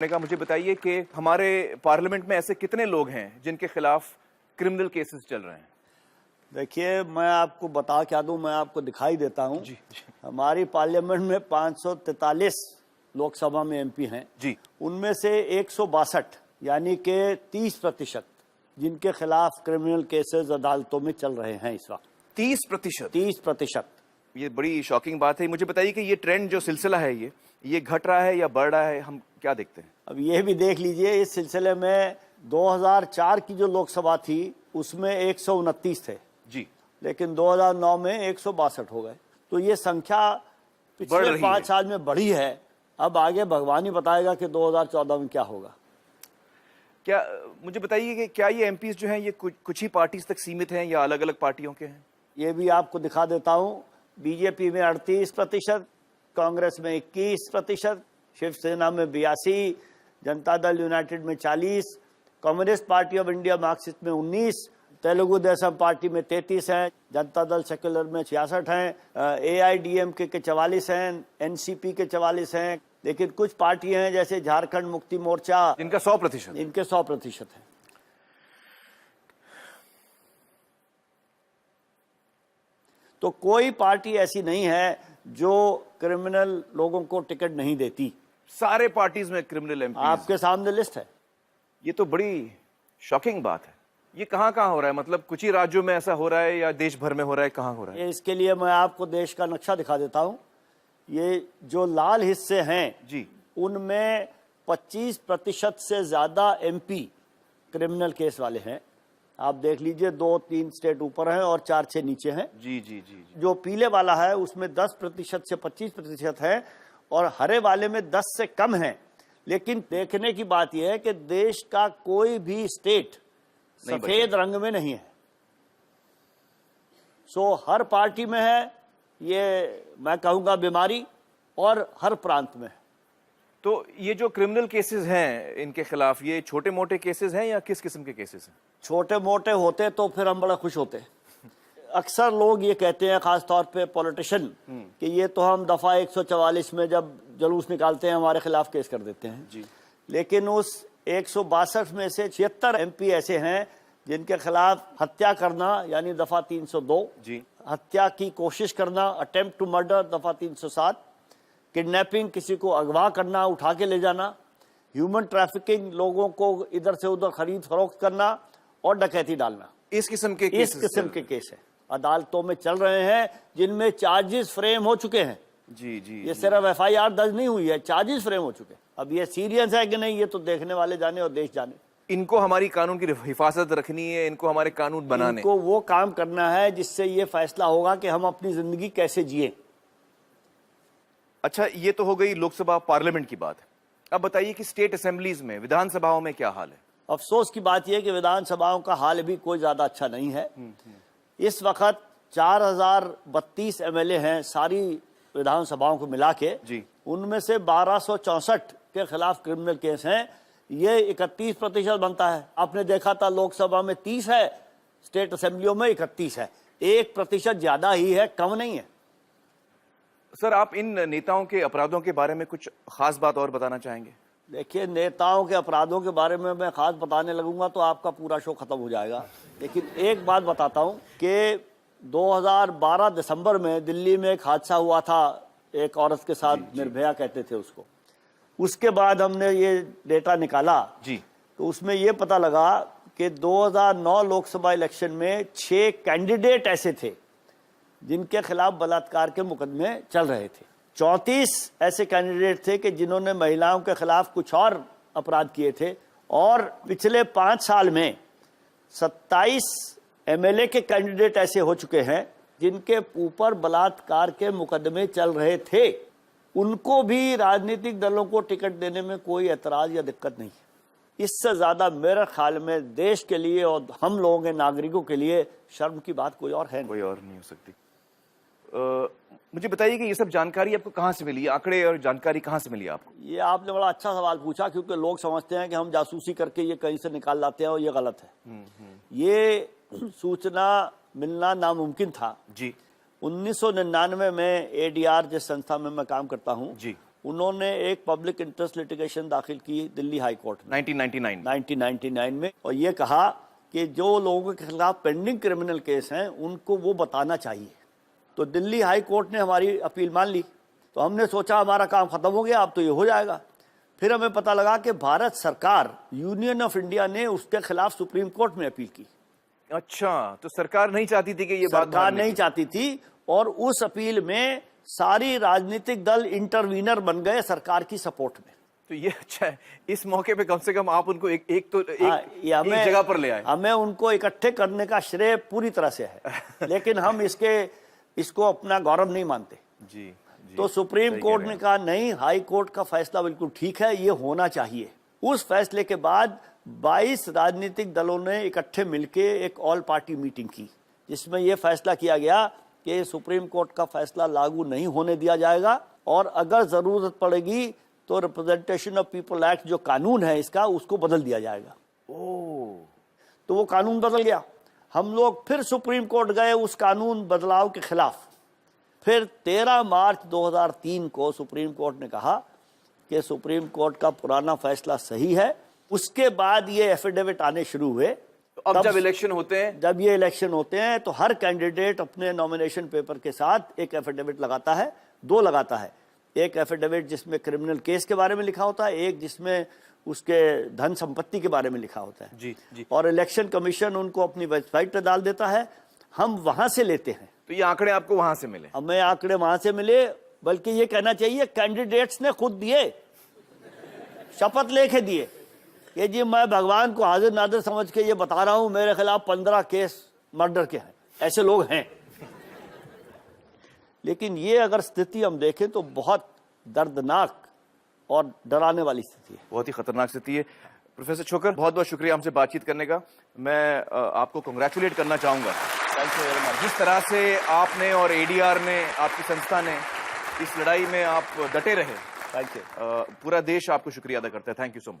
ने कहा मुझे बताइए कि हमारे पार्लियामेंट में ऐसे कितने लोग हैं जिनके खिलाफ क्रिमिनल केसेस चल रहे हैं। देखिए, मैं आपको बता क्या दूं, मैं आपको दिखाई देता हूं। जी। हमारी पार्लियामेंट में 543 लोकसभा में एमपी हैं जी। उनमें से 162 यानी कि 30% जिनके खिलाफ क्रिमिनल केसेस अदालतों में चल रहे हैं इस वक्त। 30%। 30%। ये बड़ी शॉकिंग बात है। मुझे बताइए कि ये ट्रेंड जो सिलसिला है ये घट रहा है या बढ़ रहा है, हम क्या देखते हैं? अब ये भी देख लीजिए, इस सिलसिले में 2004 की जो लोकसभा थी उसमें 129 थे जी, लेकिन 2009 में 162 हो गए। तो ये संख्या पिछले 5 साल में बढ़ी है। अब आगे भगवान ही बताएगा कि 2014 में क्या होगा। क्या मुझे बताइए कि क्या ये एमपीज जो हैं ये कुछ ही पार्टीज तक सीमित हैं या अलग अलग पार्टियों के हैं? ये भी आपको दिखा देता हूं। बीजेपी में 38%, कांग्रेस में 21%, शिवसेना में 82%, जनता दल यूनाइटेड में 40%, communist party of India Marxist में 19%, तेलुगु देशम पार्टी में 33 हैं, जनता दल सेक्युलर में 66 हैं, एआईडीएमके के 44 हैं, एनसीपी के 44 हैं। लेकिन कुछ पार्टियां हैं जैसे झारखंड मुक्ति मोर्चा, इनका 100%, इनके 100% है। तो कोई पार्टी ऐसी नहीं है जो क्रिमिनल लोगों को टिकट नहीं देती। सारे पार्टीज में क्रिमिनल एमपीज आपके सामने लिस्ट है। ये तो बड़ी शॉकिंग बात है। ये कहां कहां हो रहा है? मतलब कुछ ही राज्यों में ऐसा हो रहा है या देश भर में हो रहा है? कहां हो रहा है? इसके लिए मैं आपको देश का नक्शा दिखा देता हूं। ये जो लाल हिस्से हैं जी, उनमें 25% से ज्यादा एमपी क्रिमिनल केस वाले हैं। आप देख लीजिए, 2-3 स्टेट ऊपर हैं और 4-6 नीचे हैं। जी जी जी, जी। जो पीले वाला है उसमें 10% से 25% है और हरे वाले में 10 से कम है। लेकिन देखने की बात यह है कि देश का कोई भी स्टेट सफेद रंग में नहीं है। सो हर पार्टी में है, ये मैं कहूंगा बीमारी, और हर प्रांत में है। तो ये जो क्रिमिनल केसेस हैं इनके खिलाफ, ये छोटे मोटे केसेस हैं या किस किस्म के केसेस हैं? छोटे मोटे होते तो फिर हम बड़ा खुश होते। अक्सर लोग ये कहते हैं, खास तौर पे पॉलिटिशियन, कि ये तो हम दफा 144 में जब जुलूस निकालते हैं हमारे खिलाफ केस कर देते हैं। जी। लेकिन उस 162 में से 76 एमपी ऐसे हैं जिनके खिलाफ हत्या करना यानी दफा 302, जी, हत्या की कोशिश करना अटेम्प्ट टू मर्डर दफा 307, किडनैपिंग किसी को अगवा करना, उठा के ले जाना, ह्यूमन ट्रैफिकिंग लोगों को इधर से उधर खरीद फरोख्त करना और डकैती डालना, इस किस्म के केस है अदालतों में चल रहे हैं, जिनमें चार्जेस फ्रेम हो चुके हैं। जी जी, ये सिर्फ एफआईआर दर्ज नहीं हुई है, चार्जेस फ्रेम हो चुके हैं। अब ये सीरियस है कि नहीं, ये तो देखने वाले जाने और देश जाने। इनको हमारी कानून की हिफाजत रखनी है, इनको हमारे कानून बनाने, इनको वो काम करना है जिससे ये फैसला होगा कि हम अपनी जिंदगी कैसे जिए। अच्छा, ये तो हो गई लोकसभा पार्लियामेंट की बात। अब बताइए कि स्टेट असेंबलीज में, विधानसभाओं में क्या हाल है? अफसोस की बात यह कि विधानसभाओं का हाल भी कोई ज्यादा अच्छा नहीं है। इस वक्त 4032 एमएलए हैं सारी विधानसभाओं को मिला के। जी। उनमें से 1264 के खिलाफ क्रिमिनल केस हैं। ये 31% बनता है। आपने देखा था लोकसभा में 30 है, स्टेट असेंबलियों में 31 है। 1% ज्यादा ही है, कम नहीं है। सर, आप इन नेताओं के अपराधों के बारे में कुछ खास बात और बताना चाहेंगे? देखिए, नेताओं के अपराधों के बारे में मैं खास बताने लगूंगा तो आपका पूरा शो खत्म हो जाएगा। लेकिन एक बात बताता हूं कि 2012 दिसंबर में दिल्ली में एक हादसा हुआ था एक औरत के साथ, निर्भया कहते थे उसको। उसके बाद हमने ये डेटा निकाला जी, तो उसमें ये पता लगा कि 2009 लोकसभा इलेक्शन में 6 कैंडिडेट ऐसे थे जिनके खिलाफ बलात्कार के मुकदमे चल रहे थे। 34 ऐसे कैंडिडेट थे कि जिन्होंने महिलाओं के खिलाफ कुछ और अपराध किए थे। और पिछले 5 साल में 27 एमएलए के कैंडिडेट ऐसे हो चुके हैं जिनके ऊपर बलात्कार के मुकदमे चल रहे थे। उनको भी राजनीतिक दलों को टिकट देने में कोई एतराज या दिक्कत नहीं है। इससे ज्यादा मेरे ख्याल में देश के लिए और हम लोगों के नागरिकों के लिए शर्म की बात कोई और है नहीं। कोई और नहीं हो सकती। मुझे बताइए कि ये सब जानकारी आपको कहां से मिली? आंकड़े और जानकारी कहां से मिली आपको? ये आपने बड़ा अच्छा सवाल पूछा, क्योंकि लोग समझते हैं कि हम जासूसी करके ये कहीं से निकाल लाते हैं और ये गलत है। ये सूचना मिलना नामुमकिन था। जी। 1999 में एडीआर जिस संस्था में मैं काम करता हूं, जी, उन्होंने एक पब्लिक इंटरेस्ट लिटिगेशन दाखिल की दिल्ली हाई कोर्ट में 1999 में, और ये कहा कि जो लोगों के खिलाफ पेंडिंग क्रिमिनल केस हैं उनको वो बताना चाहिए। तो दिल्ली हाई कोर्ट ने हमारी अपील मान ली। तो हमने सोचा हमारा काम खत्म हो गया, अब तो ये हो जाएगा। फिर हमें पता लगा कि भारत सरकार, यूनियन ऑफ इंडिया ने उसके खिलाफ सुप्रीम कोर्ट में अपील की। अच्छा, तो सरकार नहीं चाहती थी कि ये बात, सरकार नहीं चाहती थी, और उस अपील में सारी राजनीतिक दल इंटरवीनर बन गए सरकार की सपोर्ट में। तो ये अच्छा है, इस मौके पे कम से कम आप उनको एक जगह पर ले आए। हमें उनको इकट्ठे करने का श्रेय पूरी तरह से है, लेकिन हम इसको अपना गौरव नहीं मानते। जी, तो सुप्रीम कोर्ट ने कहा नहीं, हाई कोर्ट का फैसला बिल्कुल ठीक है, ये होना चाहिए। उस फैसले के बाद 22 राजनीतिक दलों ने इकट्ठे मिलकर एक ऑल पार्टी मीटिंग की, जिसमें यह फैसला किया गया कि सुप्रीम कोर्ट का फैसला लागू नहीं होने दिया जाएगा, और अगर जरूरत पड़ेगी तो रिप्रेजेंटेशन ऑफ पीपल एक्ट जो कानून है इसका, उसको बदल दिया जाएगा। तो वो कानून बदल गया। हम लोग फिर सुप्रीम कोर्ट गए उस कानून बदलाव के खिलाफ। फिर 13 मार्च 2003 को सुप्रीम कोर्ट ने कहा कि सुप्रीम कोर्ट का पुराना फैसला सही है। उसके बाद ये एफिडेविट आने शुरू हुए। तो अब जब इलेक्शन होते हैं, जब ये इलेक्शन होते हैं तो हर कैंडिडेट अपने नॉमिनेशन पेपर के साथ एक एफिडेविट लगाता है, 2 लगाता है। एक एफिडेविट जिसमें क्रिमिनल केस के बारे में लिखा होता है, एक जिसमें उसके धन संपत्ति के बारे में लिखा होता है। जी। और इलेक्शन कमीशन उनको अपनी वेबसाइट पर डाल देता है, हम वहां से लेते हैं। तो ये आंकड़े आपको वहां से मिले? हमें आंकड़े वहां से मिले, बल्कि ये कहना चाहिए कैंडिडेट्स ने खुद दिए, शपथ लेके दिए कि जी मैं भगवान को हाजिर नाजिर समझ के ये बता रहा हूं, मेरे खिलाफ 15 केस मर्डर के हैं। ऐसे लोग हैं। लेकिन ये अगर स्थिति हम देखें तो बहुत दर्दनाक और डराने वाली स्थिति है, बहुत ही खतरनाक स्थिति है। प्रोफेसर छोकर, बहुत बहुत शुक्रिया हमसे बातचीत करने का। मैं आपको कांग्रेचुलेट करना चाहूंगा। जिस तरह से आपने और एडीआर ने, आपकी संस्था ने इस लड़ाई में आप डटे रहे, थैंक यू। पूरा देश आपको शुक्रिया अदा करता है। Thank you so much.